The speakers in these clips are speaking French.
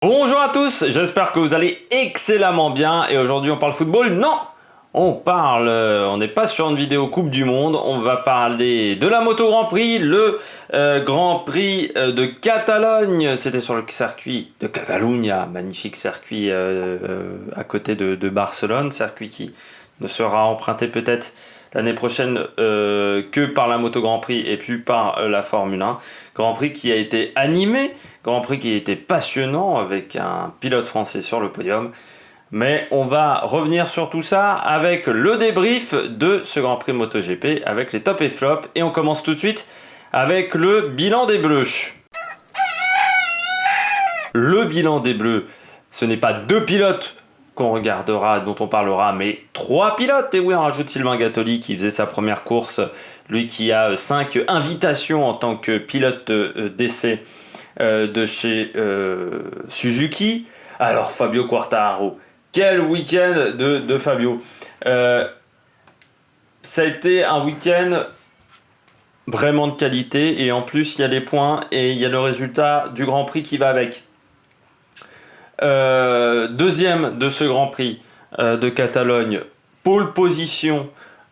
Bonjour à tous, j'espère que vous allez excellemment bien et aujourd'hui on parle football. Non, on n'est pas sur une vidéo Coupe du Monde, on va parler de la Moto Grand Prix, le Grand Prix de Catalogne. C'était sur le circuit de Catalunya, magnifique circuit à côté de Barcelone, circuit qui ne sera emprunté peut-être l'année prochaine que par la Moto Grand Prix et puis par la Formule 1. Grand Prix qui a été animé, Grand Prix qui a été passionnant avec un pilote français sur le podium. Mais on va revenir sur tout ça avec le débrief de ce Grand Prix MotoGP avec les tops et flops. Et on commence tout de suite avec le bilan des Bleus. Le bilan des Bleus, ce n'est pas deux pilotes qu'on regardera, dont on parlera, mais 3 pilotes. Et oui, on rajoute Sylvain Gattoli qui faisait sa première course, lui qui a 5 invitations en tant que pilote d'essai de chez Suzuki. Alors Fabio Quartararo, quel week-end de Fabio. Ça a été un week-end vraiment de qualité et en plus il y a les points et il y a le résultat du Grand Prix qui va avec. Deuxième de ce Grand Prix de Catalogne, pole position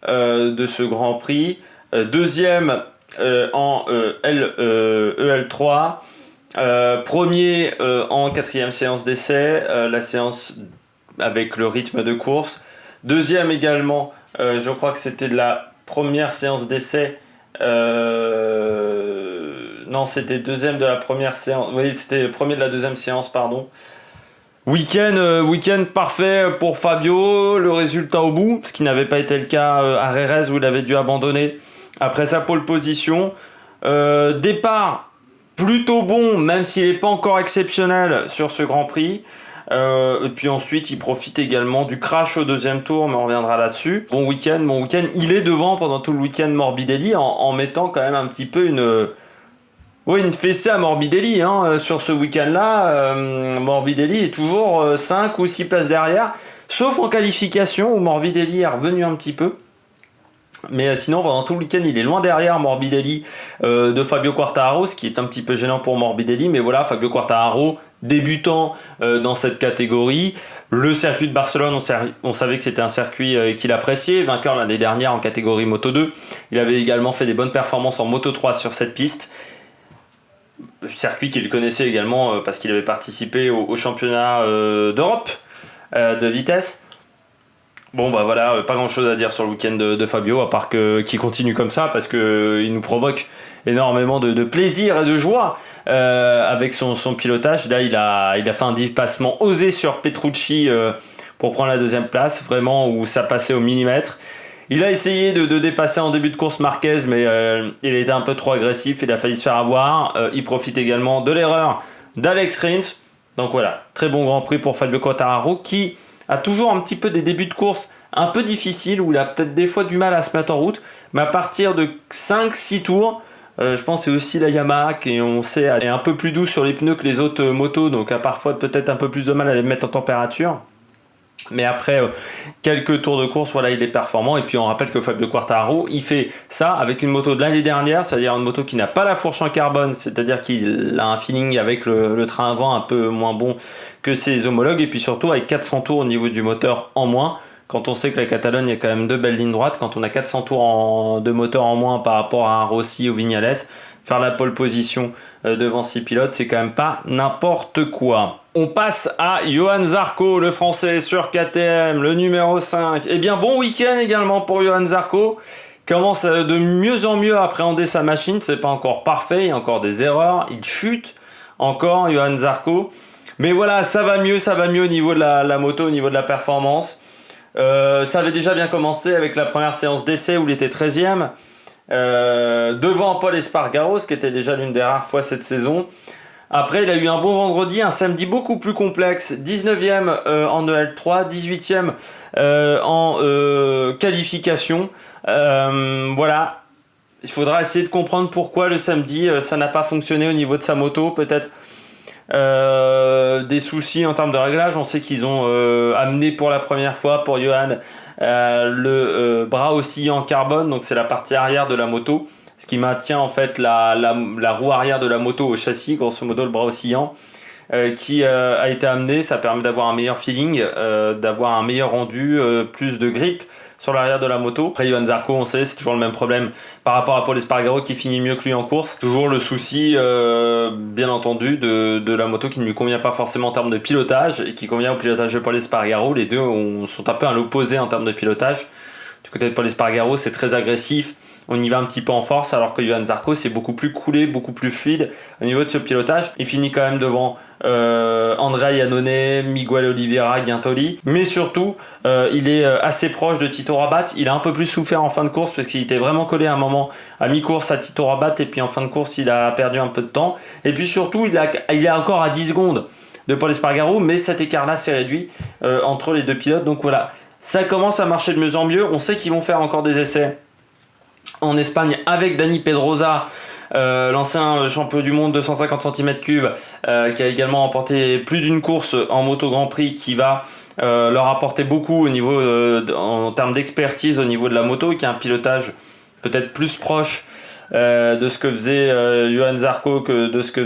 de ce Grand Prix, deuxième en EL3, premier en quatrième séance d'essai, la séance avec le rythme de course, deuxième également, je crois que c'était de la première séance d'essai, non c'était deuxième de la première séance, oui c'était premier de la deuxième séance pardon. Week-end parfait pour Fabio, le résultat au bout, ce qui n'avait pas été le cas à Jerez où il avait dû abandonner après sa pole position. Départ plutôt bon, même s'il n'est pas encore exceptionnel sur ce Grand Prix. Et puis ensuite, il profite également du crash au deuxième tour, mais on reviendra là-dessus. Bon week-end. Il est devant pendant tout le week-end Morbidelli en mettant quand même un petit peu une fessée à Morbidelli sur ce week-end-là. Morbidelli est toujours 5 ou 6 places derrière, sauf en qualification où Morbidelli est revenu un petit peu. Mais sinon, pendant tout le week-end, il est loin derrière Morbidelli de Fabio Quartararo, ce qui est un petit peu gênant pour Morbidelli. Mais voilà, Fabio Quartararo, débutant dans cette catégorie. Le circuit de Barcelone, on savait que c'était un circuit qu'il appréciait. Vainqueur l'année dernière en catégorie Moto 2. Il avait également fait des bonnes performances en Moto 3 sur cette piste. Circuit qu'il connaissait également parce qu'il avait participé au championnat d'Europe de vitesse. Bon bah voilà, pas grand chose à dire sur le week-end de Fabio à part qu'il continue comme ça parce qu'il nous provoque énormément de plaisir et de joie avec son pilotage. Là il a fait un dépassement osé sur Petrucci pour prendre la deuxième place, vraiment où ça passait au millimètre. Il a essayé de dépasser en début de course Marquez, mais il a été un peu trop agressif, il a failli se faire avoir. Il profite également de l'erreur d'Alex Rins. Donc voilà, très bon Grand Prix pour Fabio Quartararo qui a toujours un petit peu des débuts de course un peu difficiles, où il a peut-être des fois du mal à se mettre en route. Mais à partir de 5-6 tours, je pense que c'est aussi la Yamaha qui, on sait, est un peu plus douce sur les pneus que les autres motos, donc a parfois peut-être un peu plus de mal à les mettre en température. Mais après quelques tours de course, voilà, il est performant. Et puis on rappelle que Fabio Quartararo, il fait ça avec une moto de l'année dernière, c'est-à-dire une moto qui n'a pas la fourche en carbone, c'est-à-dire qu'il a un feeling avec le train à vent un peu moins bon que ses homologues. Et puis surtout avec 400 tours au niveau du moteur en moins. Quand on sait que la Catalogne, il y a quand même 2 belles lignes droites, quand on a 400 tours de moteur en moins par rapport à un Rossi ou Vignales, faire la pole position devant 6 pilotes, c'est quand même pas n'importe quoi. On passe à Johann Zarco, le français sur KTM, le numéro 5. Eh bien, bon week-end également pour Johann Zarco. Commence de mieux en mieux à appréhender sa machine. C'est pas encore parfait, il y a encore des erreurs. Il chute encore, Johann Zarco. Mais voilà, ça va mieux au niveau de la moto, au niveau de la performance. Ça avait déjà bien commencé avec la première séance d'essai où il était 13e. Devant Paul Espargaro, ce qui était déjà l'une des rares fois cette saison. Après, il a eu un bon vendredi, un samedi beaucoup plus complexe, 19e en EL3, 18e en qualification. Voilà, il faudra essayer de comprendre pourquoi le samedi ça n'a pas fonctionné au niveau de sa moto, peut-être des soucis en termes de réglage. On sait qu'ils ont amené pour la première fois pour Johan le bras oscillant en carbone, donc c'est la partie arrière de la moto, ce qui maintient en fait la roue arrière de la moto au châssis, grosso modo le bras oscillant. qui a été amené. Ça permet d'avoir un meilleur feeling, d'avoir un meilleur rendu, plus de grip sur l'arrière de la moto. Après, Johann Zarco, on sait, c'est toujours le même problème par rapport à Paul Espargaro qui finit mieux que lui en course. Toujours le souci, bien entendu, de la moto qui ne lui convient pas forcément en termes de pilotage et qui convient au pilotage de Paul Espargaro. Les deux sont un peu à l'opposé en termes de pilotage. Du côté de Paul Espargaro, c'est très agressif. On y va un petit peu en force, alors que Johann Zarco, c'est beaucoup plus coolé, beaucoup plus fluide au niveau de ce pilotage. Il finit quand même devant Andrea Iannone, Miguel Oliveira, Guintoli. Mais surtout, il est assez proche de Tito Rabat. Il a un peu plus souffert en fin de course parce qu'il était vraiment collé à un moment à mi-course à Tito Rabat. Et puis en fin de course, il a perdu un peu de temps. Et puis surtout, il est encore à 10 secondes de Paul Espargaro. Mais cet écart-là s'est réduit entre les deux pilotes. Donc voilà, ça commence à marcher de mieux en mieux. On sait qu'ils vont faire encore des essais en Espagne avec Dani Pedrosa, l'ancien champion du monde de 150 cm3, qui a également remporté plus d'une course en moto Grand Prix, qui va leur apporter beaucoup au niveau, en termes d'expertise au niveau de la moto, qui a un pilotage peut-être plus proche de ce que faisait Johann Zarco que de ce que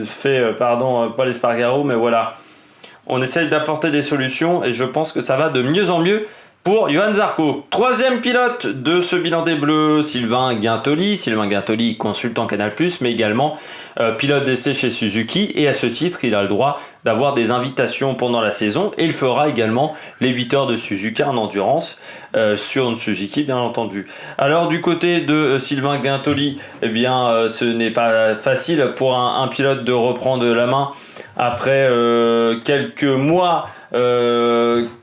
fait Paul Espargaro. Mais voilà, on essaye d'apporter des solutions et je pense que ça va de mieux en mieux pour Johann Zarco. Troisième pilote de ce bilan des Bleus, Sylvain Guintoli. Sylvain Guintoli, consultant Canal+, mais également pilote d'essai chez Suzuki. Et à ce titre, il a le droit d'avoir des invitations pendant la saison. Et il fera également les 8 heures de Suzuka en endurance sur une Suzuki, bien entendu. Alors du côté de Sylvain Guintoli, eh bien, ce n'est pas facile pour un pilote de reprendre la main après quelques mois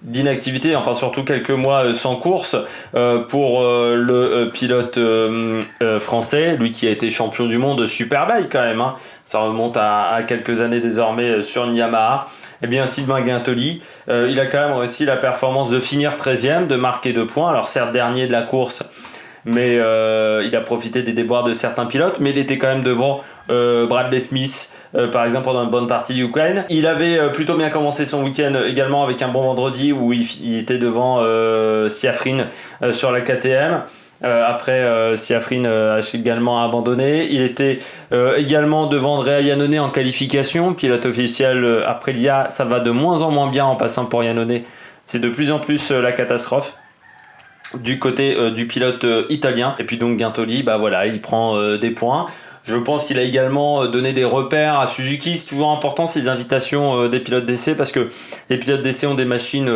d'inactivité, enfin surtout quelques mois sans course pour le pilote français, lui qui a été champion du monde Superbike quand même, hein. Ça remonte à quelques années désormais sur une Yamaha. Eh bien Sylvain Guintoli, il a quand même réussi la performance de finir 13e, de marquer 2 points, alors certes dernier de la course, mais il a profité des déboires de certains pilotes, mais il était quand même devant Bradley Smith, par exemple pendant une bonne partie du week-end. Il avait plutôt bien commencé son week-end également avec un bon vendredi où il était devant Siafrin sur la KTM. Après, Siafrin a également abandonné. Il était également devant Andrea Iannone en qualification, pilote officiel Aprilia. Ça va de moins en moins bien en passant pour Iannone. C'est de plus en plus la catastrophe du côté du pilote italien. Et puis donc Guintoli, bah voilà, il prend des points. Je pense qu'il a également donné des repères à Suzuki. C'est toujours important ces invitations des pilotes d'essai parce que les pilotes d'essai ont des machines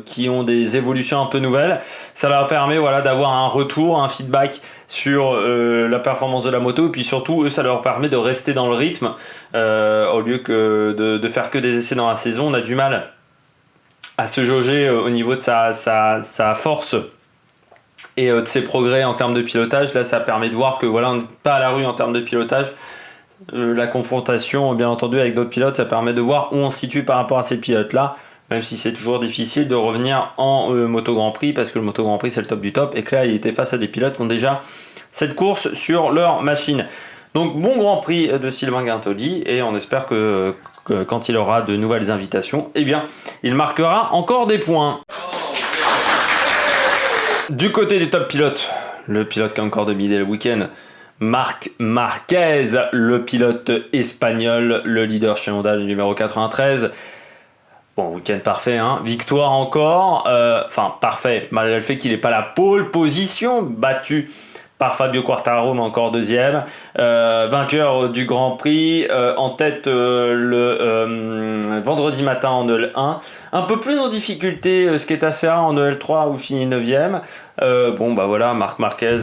qui ont des évolutions un peu nouvelles. Ça leur permet d'avoir un retour, un feedback sur la performance de la moto. Et puis surtout, eux, ça leur permet de rester dans le rythme au lieu que de faire que des essais dans la saison. On a du mal à se jauger au niveau de sa force et de ses progrès en termes de pilotage. Là, ça permet de voir que on n'est pas à la rue en termes de pilotage. La confrontation, bien entendu, avec d'autres pilotes, ça permet de voir où on se situe par rapport à ces pilotes-là, même si c'est toujours difficile de revenir en Moto Grand Prix, parce que le Moto Grand Prix, c'est le top du top, et que là, il était face à des pilotes qui ont déjà cette course sur leur machine. Donc, bon Grand Prix de Sylvain Guintoli, et on espère que quand il aura de nouvelles invitations, eh bien, il marquera encore des points. Du côté des top pilotes, le pilote qui a encore dominé le week-end, Marc Marquez, le pilote espagnol, le leader chez Honda, le numéro 93. Bon, week-end parfait, hein. Victoire encore, parfait, malgré le fait qu'il n'ait pas la pole position, battu par Fabio Quartararo, mais encore deuxième. Vainqueur du Grand Prix, en tête le vendredi matin en EL1. Un peu plus en difficulté, ce qui est assez rare en EL3 où finit 9ème. Marc Marquez,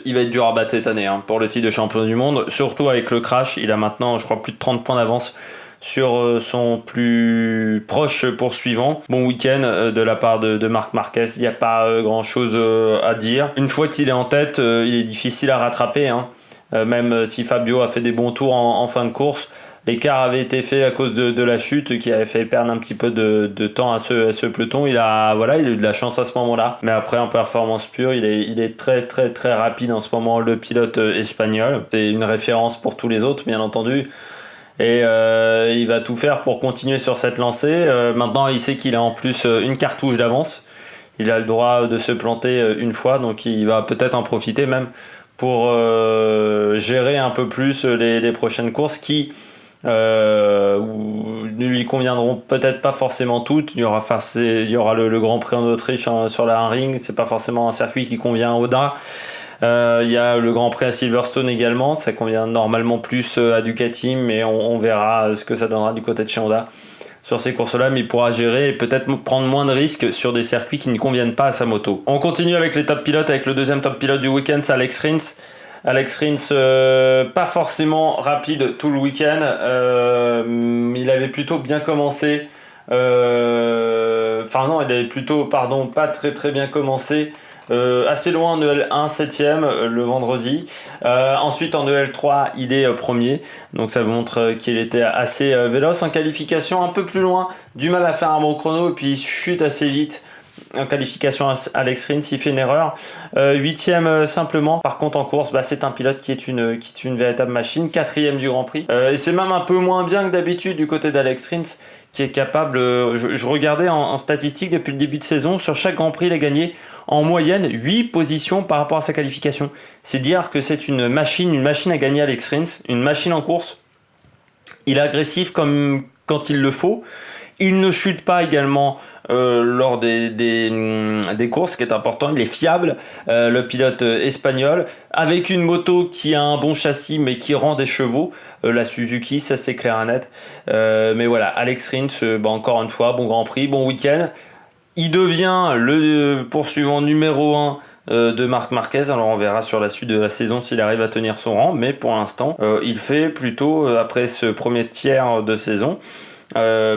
il va être dur à battre cette année pour le titre de champion du monde. Surtout avec le crash, il a maintenant, je crois, plus de 30 points d'avance sur son plus proche poursuivant. Bon week-end de la part de Marc Marquez, il n'y a pas grand chose à dire. Une fois qu'il est en tête, il est difficile à rattraper, même si Fabio a fait des bons tours en fin de course. L'écart avait été fait à cause de la chute qui avait fait perdre un petit peu de temps à ce peloton. Il a eu de la chance à ce moment-là. Mais après, en performance pure, il est très très très rapide en ce moment, le pilote espagnol. C'est une référence pour tous les autres, bien entendu. Et il va tout faire pour continuer sur cette lancée. Maintenant, il sait qu'il a en plus une cartouche d'avance. Il a le droit de se planter une fois, donc il va peut-être en profiter même pour gérer un peu plus les prochaines courses qui ne lui conviendront peut-être pas forcément toutes. Il y aura le Grand Prix en Autriche sur la Ring, c'est pas forcément un circuit qui convient à Oda. Il y a le Grand Prix à Silverstone également, ça convient normalement plus à Ducati, mais on verra ce que ça donnera du côté de chez Honda sur ces courses-là, mais il pourra gérer et peut-être prendre moins de risques sur des circuits qui ne conviennent pas à sa moto. On continue avec les top pilotes, avec le deuxième top pilote du week-end, c'est Alex Rins. Alex Rins, pas forcément rapide tout le week-end, il avait plutôt bien commencé, il avait plutôt, pas très très bien commencé, assez loin en EL1, 7ème le vendredi. Ensuite en EL3, il est premier. Donc ça vous montre qu'il était assez véloce. En qualification, un peu plus loin, du mal à faire un bon chrono. Et puis il chute assez vite. En qualification, Alex Rins, il fait une erreur. 8ème simplement. Par contre en course, c'est un pilote qui est une véritable machine. 4ème du Grand Prix. Et c'est même un peu moins bien que d'habitude du côté d'Alex Rins, qui est capable, je regardais en statistique depuis le début de saison, sur chaque Grand Prix il a gagné en moyenne 8 positions par rapport à sa qualification. C'est dire que c'est une machine à gagner, Alex Rins, une machine en course. Il est agressif comme quand il le faut. Il ne chute pas également lors des courses, ce qui est important. Il est fiable, le pilote espagnol, avec une moto qui a un bon châssis mais qui rend des chevaux. La Suzuki, ça c'est clair et net. Mais voilà, Alex Rins, encore une fois, bon Grand Prix, bon week-end. Il devient le poursuivant numéro 1 de Marc Marquez. Alors on verra sur la suite de la saison s'il arrive à tenir son rang, mais pour l'instant, il fait plutôt, après ce premier tiers de saison,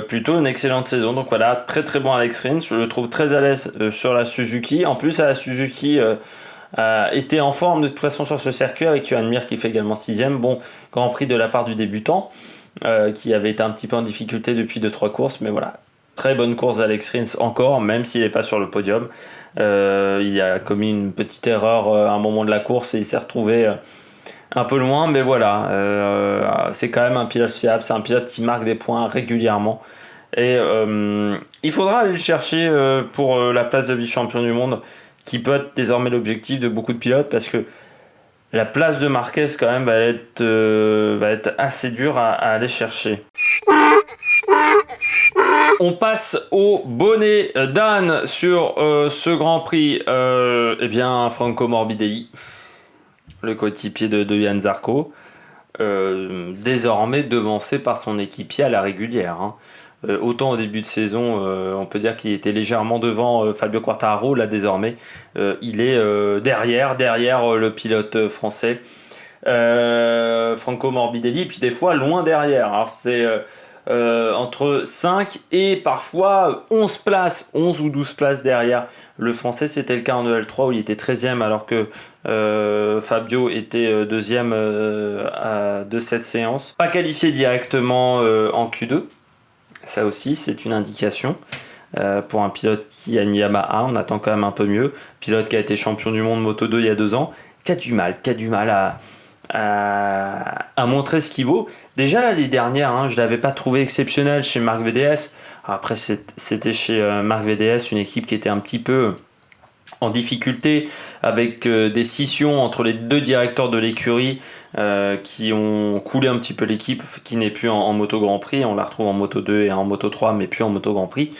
plutôt une excellente saison. Donc voilà, très très bon Alex Rins, je le trouve très à l'aise sur la Suzuki. En plus, la Suzuki était en forme de toute façon sur ce circuit, avec Johan Mir qui fait également 6ème. Bon, Grand Prix de la part du débutant, qui avait été un petit peu en difficulté depuis 2-3 courses, mais voilà. Très bonne course d'Alex Rins encore, même s'il n'est pas sur le podium. Il a commis une petite erreur à un moment de la course et il s'est retrouvé un peu loin, mais voilà, c'est quand même un pilote fiable, c'est un pilote qui marque des points régulièrement. Et il faudra aller le chercher pour la place de vice-champion du monde, qui peut être désormais l'objectif de beaucoup de pilotes, parce que la place de Marquez quand même va être assez dure à aller chercher. On passe au bonnet d'âne sur ce Grand Prix. Franco Morbidelli, le coéquipier de Johan Zarco, désormais devancé par son équipier à la régulière. Autant au début de saison, on peut dire qu'il était légèrement devant Fabio Quartararo. Là, désormais, il est derrière le pilote français Franco Morbidelli, et puis des fois loin derrière. Alors c'est entre 5 et parfois 11 ou 12 places derrière le français. C'était le cas en EL3 où il était 13ème, alors que Fabio était deuxième de cette séance. Pas qualifié directement en Q2, ça aussi c'est une indication pour un pilote qui a une Yamaha. On attend quand même un peu mieux. Pilote qui a été champion du monde Moto 2 il y a 2 ans, qui a du mal à montrer ce qu'il vaut. Déjà l'année dernière, je ne l'avais pas trouvé exceptionnel chez Marc VDS. Après, c'était chez Marc VDS, une équipe qui était un petit peu en difficulté, avec des scissions entre les deux directeurs de l'écurie qui ont coulé un petit peu l'équipe, qui n'est plus en Moto Grand Prix. On la retrouve en Moto 2 et en Moto 3, mais plus en Moto Grand Prix.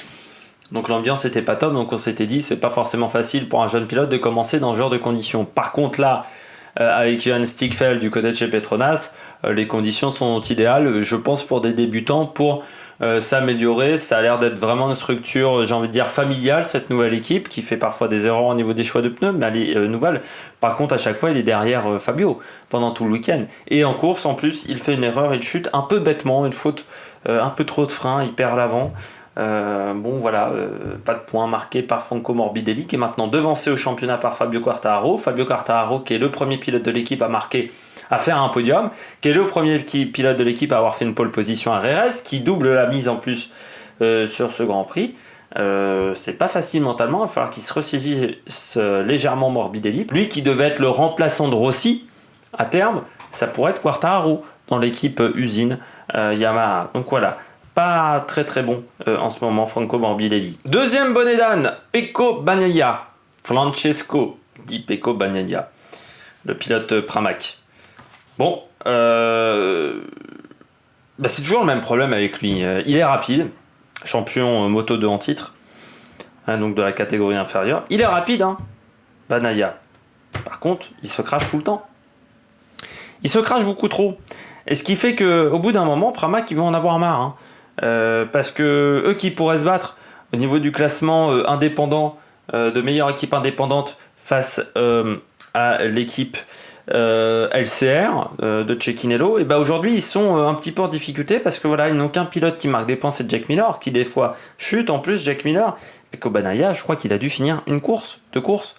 Donc l'ambiance n'était pas top, donc on s'était dit c'est pas forcément facile pour un jeune pilote de commencer dans ce genre de conditions. Par contre là, avec Johan Stigfeld du côté de chez Petronas, les conditions sont idéales, je pense, pour des débutants, pour s'améliorer. Ça a l'air d'être vraiment une structure, j'ai envie de dire, familiale, cette nouvelle équipe, qui fait parfois des erreurs au niveau des choix de pneus, mais elle est nouvelle. Par contre, à chaque fois, il est derrière Fabio pendant tout le week-end. Et en course, en plus, il fait une erreur, il chute un peu bêtement, une faute, un peu trop de frein, il perd l'avant. Pas de points marqués par Franco Morbidelli, qui est maintenant devancé au championnat par Fabio Quartararo. Fabio Quartararo, qui est le premier pilote de l'équipe à faire un podium, qui est le premier pilote de l'équipe à avoir fait une pole position à Jerez, qui double la mise en plus sur ce Grand Prix. C'est pas facile mentalement, il va falloir qu'il se ressaisisse légèrement Morbidelli. Lui qui devait être le remplaçant de Rossi à terme, ça pourrait être Quartararo dans l'équipe usine Yamaha. Donc voilà, pas très très bon en ce moment Franco Morbidelli. Deuxième bonnet d'âne, Pecco Bagnaia. Francesco di Pecco Bagnaia, le pilote Pramac. Bon, c'est toujours le même problème avec lui. Il est rapide, champion Moto 2 en titre, hein, donc de la catégorie inférieure. Il est rapide, hein, Bagnaia. Par contre, il se crache tout le temps. Il se crache beaucoup trop. Et ce qui fait qu'au bout d'un moment, Pramac, ils vont en avoir marre. Hein. Parce que eux qui pourraient se battre au niveau du classement indépendant, de meilleure équipe indépendante face à l'équipe LCR de Cecchinello, et aujourd'hui ils sont un petit peu en difficulté parce que voilà, ils n'ont qu'un pilote qui marque des points, c'est Jack Miller, qui des fois chute en plus. Jack Miller, et qu'au Bagnaia, je crois qu'il a dû finir une course, 2 courses.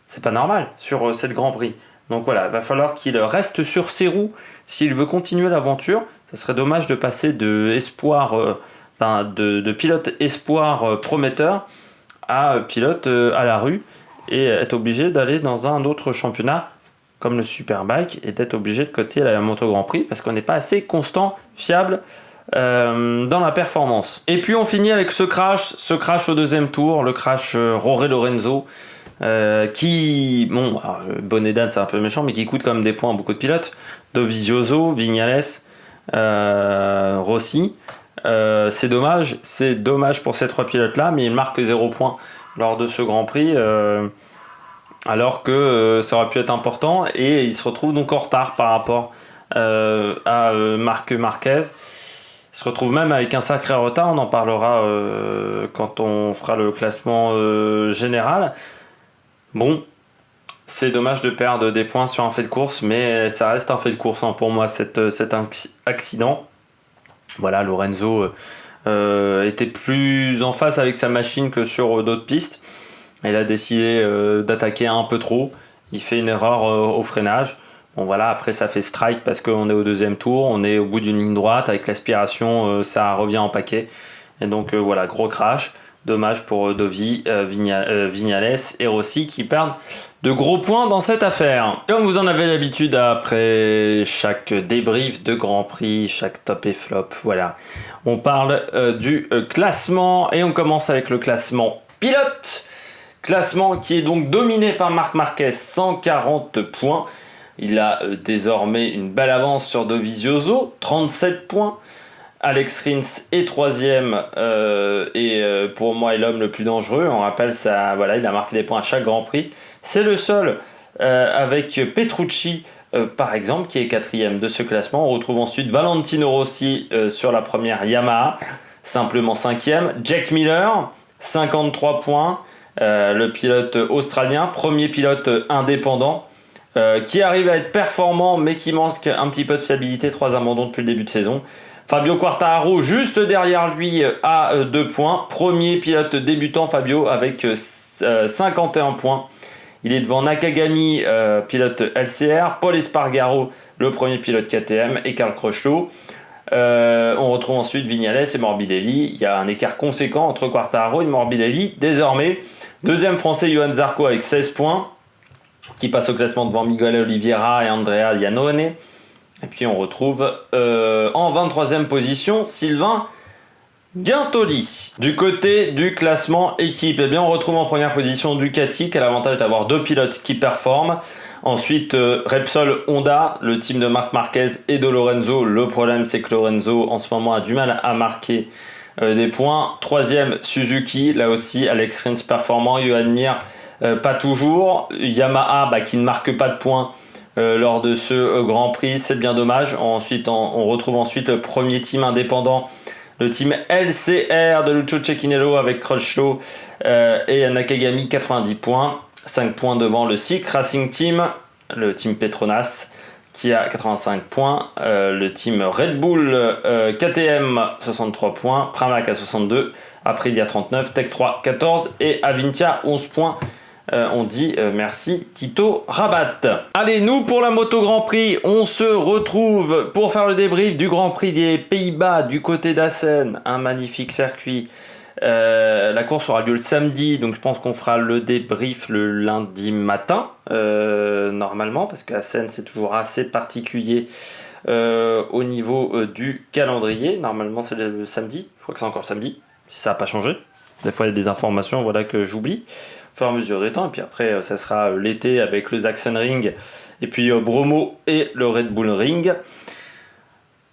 C'est pas normal sur cette Grand Prix. Donc voilà, il va falloir qu'il reste sur ses roues s'il veut continuer l'aventure. Ça serait dommage de passer de espoir, de pilote espoir prometteur à pilote à la rue et être obligé d'aller dans un autre championnat comme le Superbike et d'être obligé de coter la Moto Grand Prix parce qu'on n'est pas assez constant, fiable dans la performance. Et puis on finit avec ce crash au deuxième tour, le crash Jorge Lorenzo. Qui, bon, bonnet d'âne c'est un peu méchant, mais qui coûte quand même des points à beaucoup de pilotes. Dovizioso, Vignales, Rossi. C'est dommage pour ces 3 pilotes-là, mais ils marquent 0 points lors de ce Grand Prix, alors que ça aurait pu être important, et ils se retrouvent donc en retard par rapport à Marc Marquez. Ils se retrouvent même avec un sacré retard, on en parlera quand on fera le classement général. Bon, c'est dommage de perdre des points sur un fait de course, mais ça reste un fait de course, hein, pour moi, cet accident. Voilà, Lorenzo était plus en face avec sa machine que sur d'autres pistes. Il a décidé d'attaquer un peu trop. Il fait une erreur au freinage. Bon voilà, après ça fait strike parce qu'on est au deuxième tour, on est au bout d'une ligne droite, avec l'aspiration ça revient en paquet. Et donc voilà, gros crash. Dommage pour Dovi, Vignales et Rossi qui perdent de gros points dans cette affaire. Comme vous en avez l'habitude après chaque débrief de Grand Prix, chaque top et flop, voilà. On parle du classement et on commence avec le classement pilote. Classement qui est donc dominé par Marc Marquez, 140 points. Il a désormais une belle avance sur Dovizioso, 37 points. Alex Rins est 3ème et pour moi est l'homme le plus dangereux. On rappelle ça, voilà, il a marqué des points à chaque Grand Prix. C'est le seul avec Petrucci par exemple qui est 4ème de ce classement. On retrouve ensuite Valentino Rossi sur la première Yamaha, simplement 5ème. Jack Miller, 53 points, le pilote australien, premier pilote indépendant. Qui arrive à être performant mais qui manque un petit peu de fiabilité, 3 abandons depuis le début de saison. Fabio Quartararo juste derrière lui à 2 points. Premier pilote débutant Fabio avec 51 points. Il est devant Nakagami, pilote LCR, Paul Espargaro, le premier pilote KTM, et Carl Crutchlow. On retrouve ensuite Vignales et Morbidelli. Il y a un écart conséquent entre Quartararo et Morbidelli. Désormais, deuxième français Johan Zarco avec 16 points, qui passe au classement devant Miguel Oliveira et Andrea Iannone. Et puis on retrouve en 23e position Sylvain Guintoli. Du côté du classement équipe, eh bien on retrouve en première position Ducati qui a l'avantage d'avoir 2 pilotes qui performent. Ensuite Repsol Honda, le team de Marc Marquez et de Lorenzo. Le problème c'est que Lorenzo en ce moment a du mal à marquer des points. 3e Suzuki, là aussi Alex Rins performant, Johan Mir pas toujours. Yamaha qui ne marque pas de points lors de ce Grand Prix, c'est bien dommage. Ensuite, on retrouve ensuite le premier team indépendant, le team LCR de Lucio Cecchinello avec Crutchlow et Nakagami, 90 points, 5 points devant le SICK Racing Team, le team Petronas qui a 85 points, le team Red Bull KTM 63 points, Pramac à 62, Aprilia 39, Tech 3 14 et Avintia 11 points. On dit merci Tito Rabat. Allez, nous pour la Moto Grand Prix, on se retrouve pour faire le débrief du Grand Prix des Pays-Bas du côté d'Assen, un magnifique circuit. La course aura lieu le samedi, donc je pense qu'on fera le débrief le lundi matin, normalement, parce qu'Assen c'est toujours assez particulier au niveau du calendrier. Normalement c'est le samedi, je crois que c'est encore le samedi, si ça n'a pas changé. Des fois il y a des informations voilà, que j'oublie au fur et à mesure des temps, et puis après ça sera l'été avec le Sachsenring et puis Bromo et le Red Bull Ring.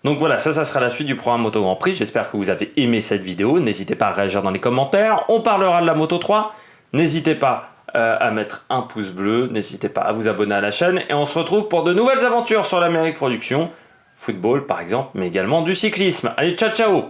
Donc voilà, ça sera la suite du programme Moto Grand Prix. J'espère que vous avez aimé cette vidéo. N'hésitez pas à réagir dans les commentaires. On parlera de la Moto 3. N'hésitez pas à mettre un pouce bleu. N'hésitez pas à vous abonner à la chaîne. Et on se retrouve pour de nouvelles aventures sur l'Amérique Production. Football par exemple, mais également du cyclisme. Allez, ciao ciao!